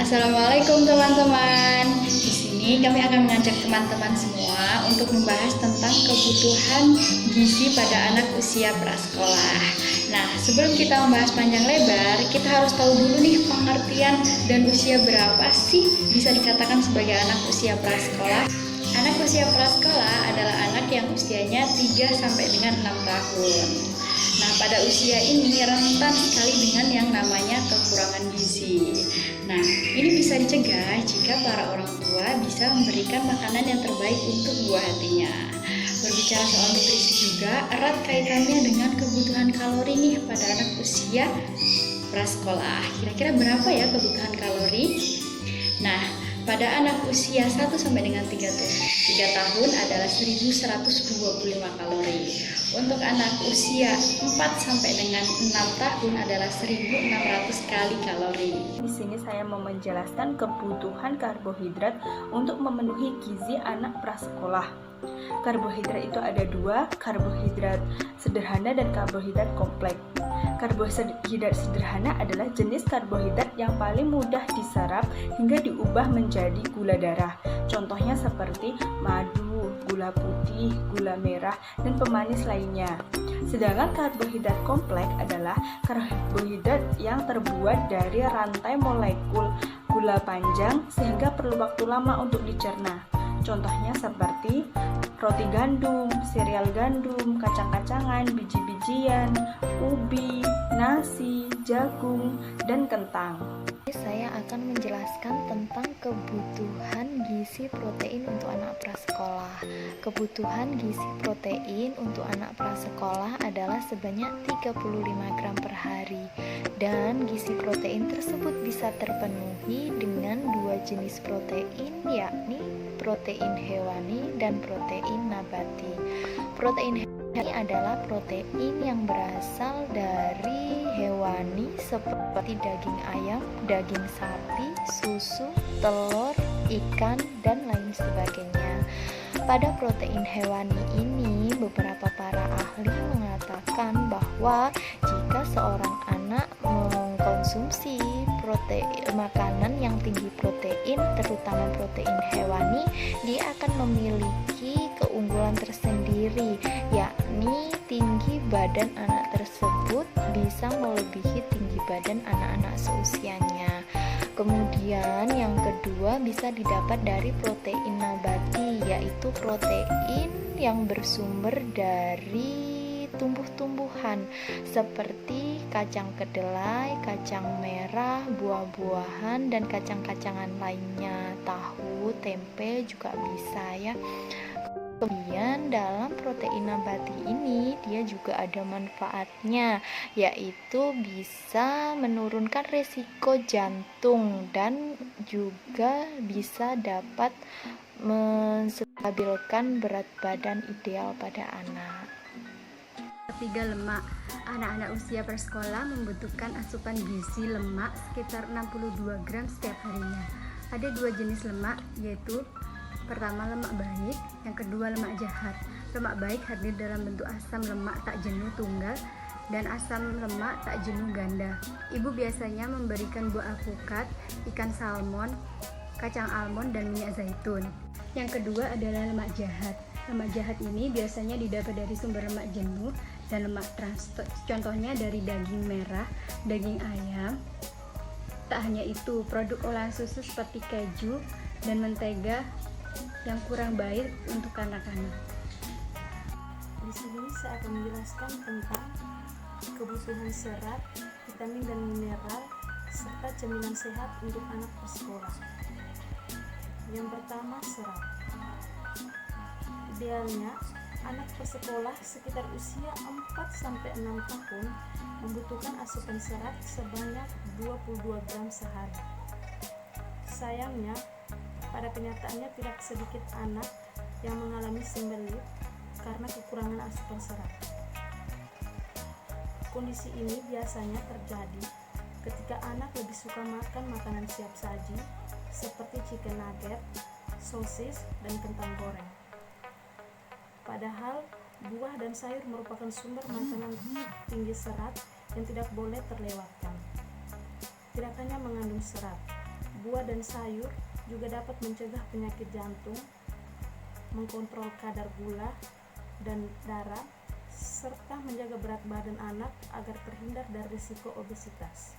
Assalamualaikum teman-teman. Di sini kami akan mengajak teman-teman semua untuk membahas tentang kebutuhan gizi pada anak usia prasekolah. Nah, sebelum kita membahas panjang lebar, kita harus tahu dulu nih pengertian dan usia berapa sih bisa dikatakan sebagai anak usia prasekolah. Anak usia prasekolah adalah anak yang usianya 3 sampai dengan 6 tahun. Nah, pada usia ini rentan sekali dengan yang namanya kekurangan gizi. Nah, ini bisa dicegah jika para orang tua bisa memberikan makanan yang terbaik untuk buah hatinya. Berbicara soal nutrisi juga erat kaitannya dengan kebutuhan kalori nih pada anak usia prasekolah. Kira-kira berapa ya kebutuhan kalori? Nah, pada anak usia 1 sampai dengan 3 tahun adalah 1125 kalori. Untuk anak usia 4 sampai dengan 6 tahun adalah 1600 kali kalori. Di sini saya mau menjelaskan kebutuhan karbohidrat untuk memenuhi gizi anak prasekolah. Karbohidrat itu ada dua, karbohidrat sederhana dan karbohidrat kompleks. Karbohidrat sederhana adalah jenis karbohidrat yang paling mudah diserap hingga diubah menjadi gula darah. Contohnya seperti madu, gula putih, gula merah, dan pemanis lainnya. Sedangkan karbohidrat kompleks adalah karbohidrat yang terbuat dari rantai molekul gula panjang sehingga perlu waktu lama untuk dicerna. Contohnya seperti roti gandum, sereal gandum, kacang-kacangan, biji-bijian, ubi, nasi, jagung, dan kentang. Saya akan menjelaskan tentang kebutuhan gizi protein untuk anak prasekolah. Kebutuhan gizi protein untuk anak prasekolah adalah sebanyak 35 gram per hari. Dan gizi protein tersebut bisa terpenuhi dengan dua jenis protein, yakni protein hewani dan protein nabati. Protein hewani adalah protein yang berasal dari hewani seperti daging ayam, daging sapi, susu, telur, ikan, dan lain sebagainya. Pada protein hewani ini, beberapa para ahli mengatakan bahwa jika seorang anak mengkonsumsi makanan yang tinggi protein, terutama protein hewani, dia akan memiliki keunggulan tersendiri, yakni tinggi badan anak tersebut bisa melebihi tinggi badan anak-anak seusianya. Kemudian yang kedua bisa didapat dari protein nabati, yaitu protein yang bersumber dari tumbuh-tumbuhan seperti kacang kedelai, kacang merah, buah-buahan, dan kacang-kacangan lainnya. Tahu, tempe juga bisa ya. Kemudian dalam protein nabati ini dia juga ada manfaatnya, yaitu bisa menurunkan resiko jantung dan juga bisa dapat menstabilkan berat badan ideal pada anak. Ketiga, lemak. Anak-anak usia prasekolah membutuhkan asupan gizi lemak sekitar 62 gram setiap harinya. Ada dua jenis lemak, yaitu pertama lemak baik, yang kedua lemak jahat. Lemak baik hadir dalam bentuk asam lemak tak jenuh tunggal dan asam lemak tak jenuh ganda. Ibu biasanya memberikan buah alpukat, ikan salmon, kacang almond, dan minyak zaitun. Yang kedua adalah lemak jahat. Lemak jahat ini biasanya didapat dari sumber lemak jenuh dan lemak trans, contohnya dari daging merah, daging ayam. Tak hanya itu, produk olahan susu seperti keju dan mentega yang kurang baik untuk anak-anak. Di sini saya akan menjelaskan tentang kebutuhan serat, vitamin dan mineral serta cemilan sehat untuk anak prasekolah. Yang pertama, serat. Idealnya anak prasekolah sekitar usia 4-6 tahun membutuhkan asupan serat sebanyak 22 gram sehari. Sayangnya, pada kenyataannya tidak sedikit anak yang mengalami sembelit karena kekurangan asupan serat. Kondisi ini biasanya terjadi ketika anak lebih suka makan makanan siap saji seperti chicken nugget, sosis, dan kentang goreng. Padahal buah dan sayur merupakan sumber makanan tinggi serat yang tidak boleh terlewatkan. Tidak hanya mengandung serat, buah dan sayur juga dapat mencegah penyakit jantung, mengkontrol kadar gula dan darah, serta menjaga berat badan anak agar terhindar dari risiko obesitas.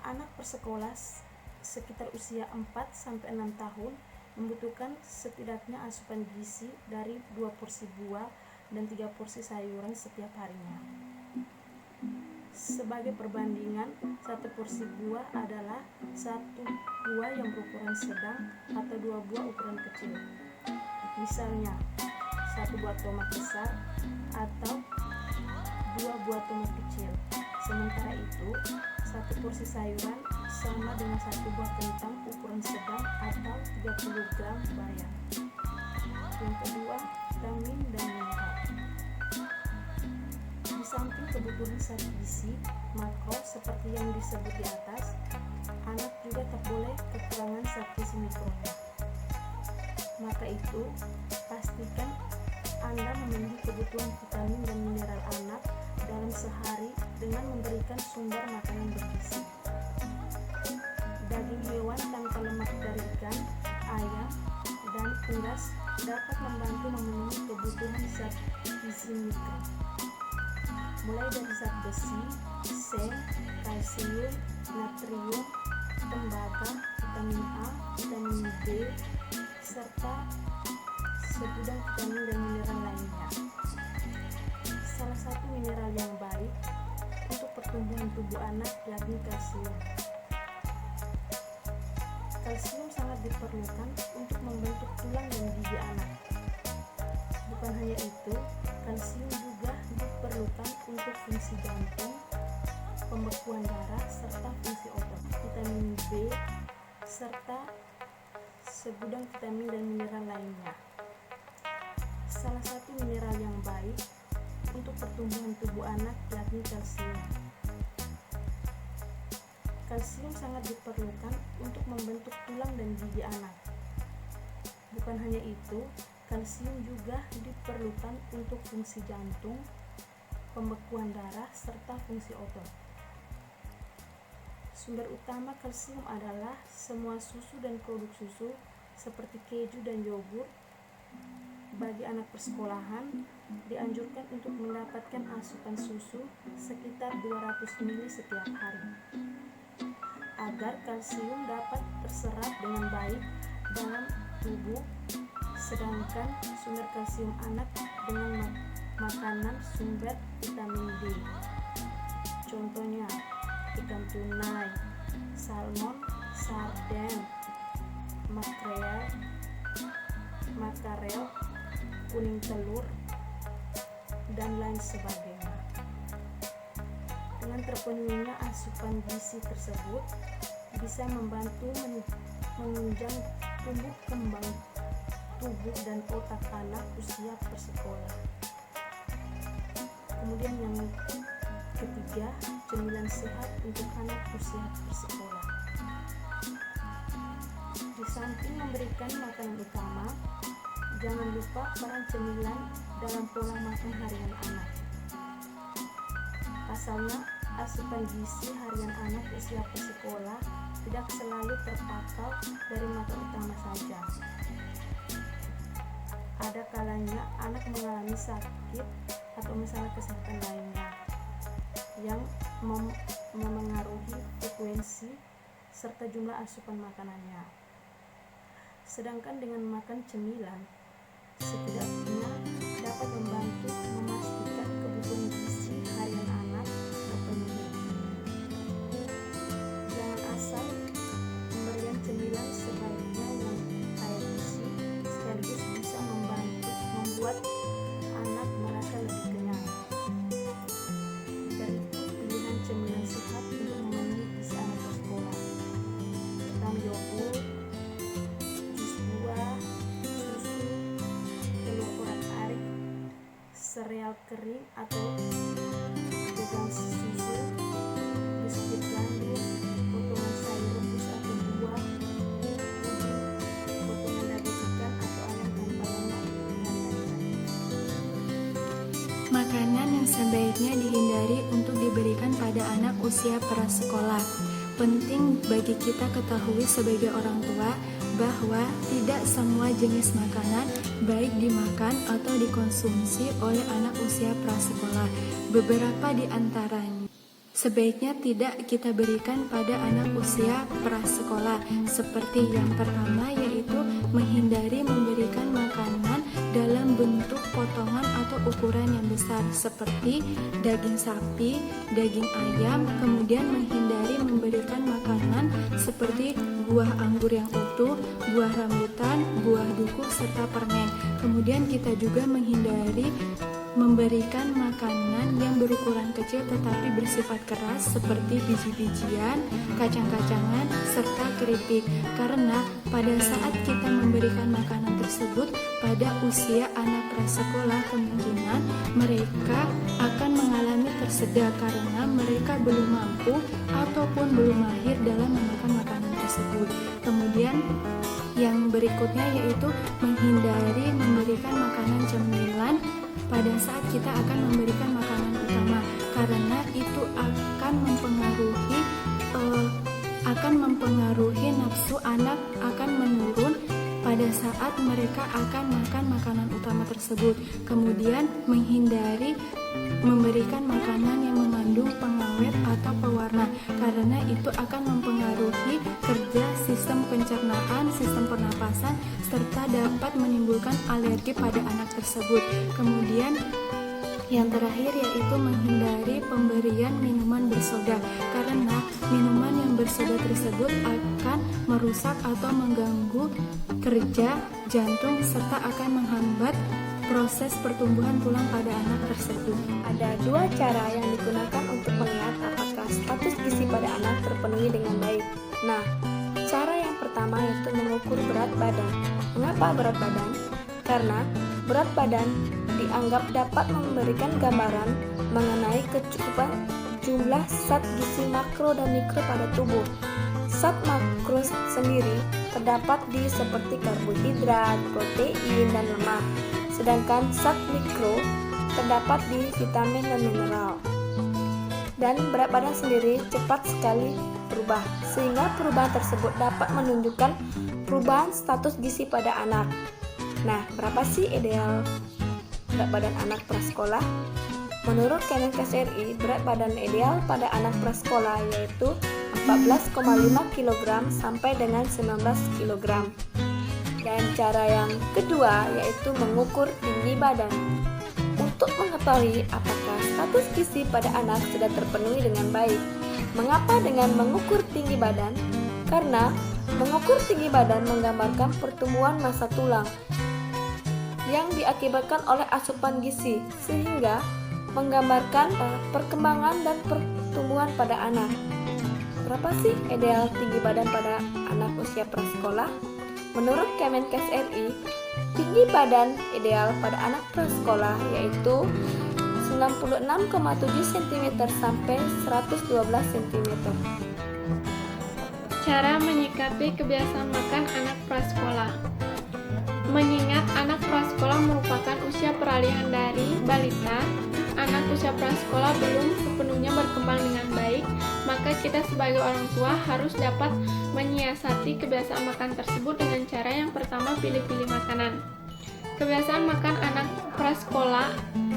Anak bersekolah sekitar usia 4-6 tahun membutuhkan setidaknya asupan gizi dari 2 porsi buah dan 3 porsi sayuran setiap harinya. Sebagai perbandingan, 1 porsi buah adalah 1 buah yang berukuran sedang atau 2 buah ukuran kecil. Misalnya, 1 buah tomat besar atau 2 buah tomat kecil. Sementara itu, 1 porsi sayuran sama dengan 1 buah kentang ukuran sedang atau 30 gram bayam. Yang kedua, vitamin dan mineral. Di samping kebutuhan zat gizi makro seperti yang disebut di atas, anak juga tak boleh kekurangan zat gizi mikronya. Maka itu, pastikan Anda memenuhi kebutuhan vitamin dan mineral anak dalam sehari dengan memberikan sumber makanan bergizi. Daging hewan tanpa lemak dari ikan, ayam, dan unggas dapat membantu memenuhi kebutuhan zat gizi mikro, mulai dari zat besi, seng, kalsium, natrium, tembaga, vitamin A, vitamin B, serta segudang vitamin dan mineral lainnya. Salah satu mineral yang baik untuk pertumbuhan tubuh anak yakni kalsium. Kalsium sangat diperlukan untuk membentuk tulang dan gigi anak. Bukan hanya itu, kalsium juga diperlukan untuk fungsi jantung, pembekuan darah, serta fungsi otot, vitamin B, serta segudang vitamin dan mineral lainnya. Salah satu mineral yang baik untuk pertumbuhan tubuh anak yakni kalsium. Kalsium sangat diperlukan untuk membentuk tulang dan gigi anak. Bukan hanya itu, kalsium juga diperlukan untuk fungsi jantung, pembekuan darah, serta fungsi otot. Sumber utama kalsium adalah semua susu dan produk susu seperti keju dan yogurt. Bagi anak persekolahan, dianjurkan untuk mendapatkan asupan susu sekitar 200 ml setiap hari, agar kalsium dapat terserap dengan baik dalam tubuh. Sedangkan sumber kalsium anak dengan makanan sumber vitamin D. Contohnya, ikan tunai, salmon, sarden, makarel, kuning telur, dan lain sebagainya. Dengan terpenuhinya asupan gizi tersebut bisa membantu menunjang tumbuh kembang tubuh dan otak anak usia prasekolah. Kemudian yang ketiga, cemilan sehat untuk anak usia prasekolah. Di samping memberikan makanan utama, jangan lupa peran cemilan dalam pola makan harian anak. Pasalnya, asupan gizi harian anak usia prasekolah tidak selalu terpakai dari makan utama saja. Ada kalanya anak mengalami sakit atau masalah kesehatan lainnya yang memengaruhi frekuensi serta jumlah asupan makanannya. Sedangkan dengan makan cemilan, setidaknya dapat membantu memastikan kebutuhan gizi harian anak terpenuhi. Jangan asal pemberian cemilan, sebaiknya yang kaya gizi sekaligus bisa membuat anak merasa lebih kenyang. Dari itu, pilihan cemilan sehat untuk memenuhi gizi anak bersekolah, tentang yogurt, jus buah, susu, telur orak-arik, sereal kering atau jajan susu, biskuit gandum, potongan sayur rebus atau buah, potongan daging ikan atau ayam tanpa lemak, dan lain-lain. Makanan yang sebaiknya dihindari untuk diberikan pada anak usia prasekolah. penting bagi kita ketahui sebagai orang tua bahwa tidak semua jenis makanan baik dimakan atau dikonsumsi oleh anak usia prasekolah. Beberapa di antaranya sebaiknya tidak kita berikan pada anak usia prasekolah, seperti yang pertama yaitu menghindari memberikan makanan dalam bentuk potongan atau ukuran yang besar seperti daging sapi, daging ayam, kemudian menghindari memberikan makanan seperti buah anggur yang utuh, buah rambutan, buah duku, serta permen. Kemudian kita juga menghindari memberikan makanan yang berukuran kecil tetapi bersifat keras seperti biji-bijian, kacang-kacangan, serta keripik, karena pada saat kita memberikan makanan tersebut pada usia anak prasekolah kemungkinan mereka akan mengalami tersedak karena mereka belum mampu ataupun belum mahir dalam memakan makanan tersebut. Kemudian yang berikutnya yaitu menghindari memberikan makanan cemilan pada saat kita akan memberikan makanan utama, karena itu akan mempengaruhi nafsu anak akan menurun pada saat mereka akan makan makanan utama tersebut. Kemudian menghindari memberikan makanan yang mengandung pengawet atau pewarna, karena itu akan mempengaruhi kerja sistem pencernaan, sistem pernapasan, serta dapat menimbulkan alergi pada anak tersebut. Kemudian yang terakhir yaitu menghindari pemberian minuman bersoda, karena minuman yang bersoda tersebut akan merusak atau mengganggu kerja jantung serta akan menghambat proses pertumbuhan tulang pada anak tersebut. Ada dua cara yang digunakan untuk melihat apakah status gizi pada anak terpenuhi dengan baik. Nah, cara yang pertama yaitu mengukur berat badan. Mengapa berat badan? Karena berat badan dianggap dapat memberikan gambaran mengenai kecukupan jumlah zat gizi makro dan mikro pada tubuh. Zat makro sendiri terdapat di seperti karbohidrat, protein, dan lemak. Sedangkan zat mikro terdapat di vitamin dan mineral. Dan berat badan sendiri cepat sekali berubah, sehingga perubahan tersebut dapat menunjukkan perubahan status gizi pada anak. Nah, berapa sih ideal berat badan anak prasekolah? Menurut Kemenkes RI, berat badan ideal pada anak prasekolah yaitu 14,5 kg sampai dengan 19 kg. Dan cara yang kedua yaitu mengukur tinggi badan. Untuk mengetahui apakah status gizi pada anak sudah terpenuhi dengan baik. Mengapa dengan mengukur tinggi badan? Karena mengukur tinggi badan menggambarkan pertumbuhan massa tulang yang diakibatkan oleh asupan gizi, sehingga menggambarkan perkembangan dan pertumbuhan pada anak. Berapa sih ideal tinggi badan pada anak usia prasekolah? Menurut Kemenkes RI, tinggi badan ideal pada anak prasekolah yaitu 96,7 cm sampai 112 cm. Cara menyikapi kebiasaan makan anak prasekolah. Mengingat anak prasekolah merupakan usia peralihan dari balita, anak usia prasekolah belum sepenuhnya berkembang dengan baik, maka kita sebagai orang tua harus dapat menyiasati kebiasaan makan tersebut dengan cara yang pertama, pilih-pilih makanan. Kebiasaan makan anak prasekolah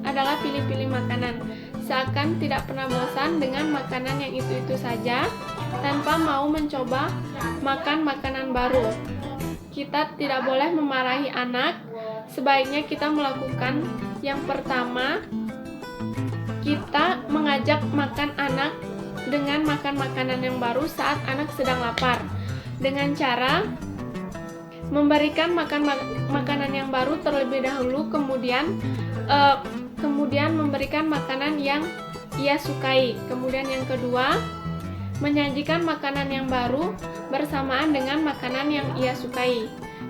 adalah pilih-pilih makanan, seakan tidak pernah bosan dengan makanan yang itu-itu saja, tanpa mau mencoba makan makanan baru. Kita tidak boleh memarahi anak, sebaiknya kita melakukan yang pertama, kita mengajak makan anak dengan makan makanan yang baru saat anak sedang lapar, dengan cara memberikan makanan yang baru terlebih dahulu, kemudian memberikan makanan yang ia sukai. Kemudian yang kedua, menyajikan makanan yang baru bersamaan dengan makanan yang ia sukai.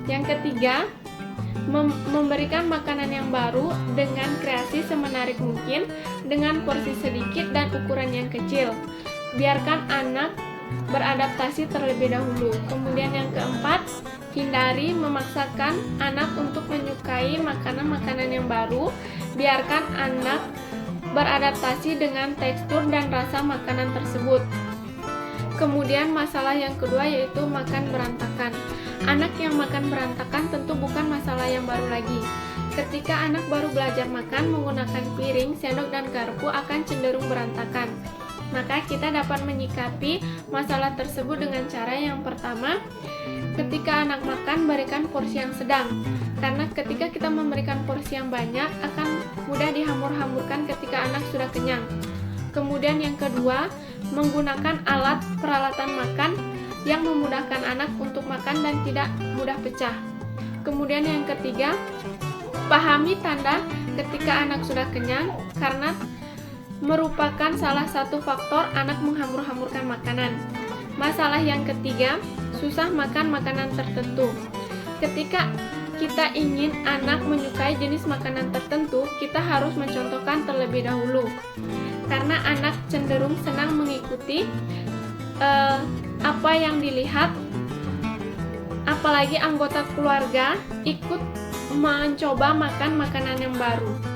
Yang ketiga, memberikan makanan yang baru dengan kreasi semenarik mungkin, dengan porsi sedikit dan ukuran yang kecil. Biarkan anak beradaptasi terlebih dahulu. Kemudian yang keempat, hindari memaksakan anak untuk menyukai makanan-makanan yang baru. Biarkan anak beradaptasi dengan tekstur dan rasa makanan tersebut. Kemudian masalah yang kedua yaitu makan berantakan. Anak yang makan berantakan tentu bukan masalah yang baru lagi. Ketika anak baru belajar makan menggunakan piring, sendok, dan garpu akan cenderung berantakan. Maka kita dapat menyikapi masalah tersebut dengan cara yang pertama, ketika anak makan berikan porsi yang sedang. Karena ketika kita memberikan porsi yang banyak akan mudah dihamur-hamurkan ketika anak sudah kenyang. Kemudian yang kedua, menggunakan alat peralatan makan yang memudahkan anak untuk makan dan tidak mudah pecah. Kemudian yang ketiga, pahami tanda ketika anak sudah kenyang karena merupakan salah satu faktor anak menghamur-hamurkan makanan. Masalah yang ketiga, susah makan makanan tertentu. Ketika kita ingin anak menyukai jenis makanan tertentu, kita harus mencontohkan terlebih dahulu. Karena anak cenderung senang mengikuti apa yang dilihat, apalagi anggota keluarga ikut mencoba makan makanan yang baru.